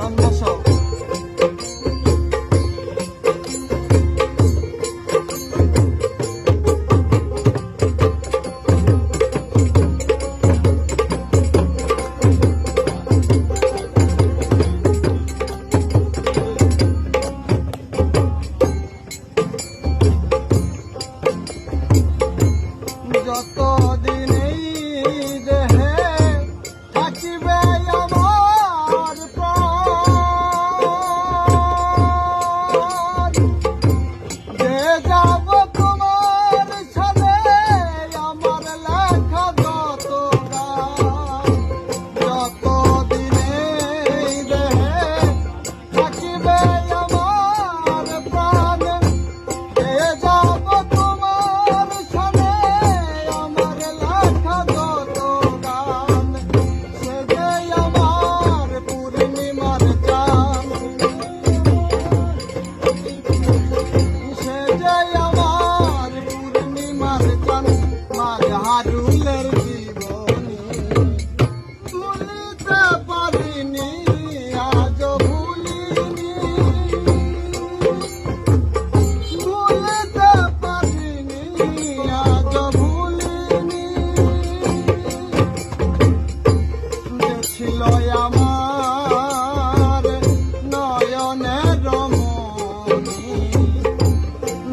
জন্মসব যতদিন এই দেহে থাকিবে আমার প্রাণ, যে যাব তোমার সাথে আমার লেখা যত গান। যতদিন এই দেহে থাকিবে আমার প্রাণ, যে যাব তোমার সাথে আমার লেখা যত গান। সে যে আমার পূর্ণিমার চাঁদ, সে যে আমার পূর্ণিমার চাঁদ। মাঝহারুলের জীবনী ভুলিতে পারিনি, আজও ভুলিনি, ভুলিতে পারিনি, আজও ভুলিনি। যে ছিল আমার নয়নের রমণী,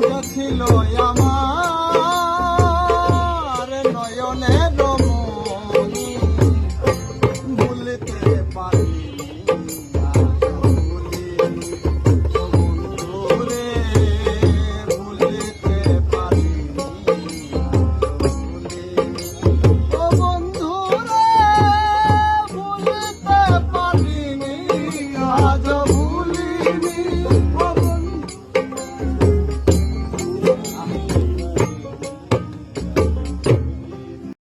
যে ছিল আমার নয়নের রমণী, ভুলিতে পারিনি, আজও ভুলিনি। ও বন্ধুরে, ভুলিতে পারিনি, আজও ভুলিনি। ও বন্ধুরে, ভুলিতে পারিনি, আজও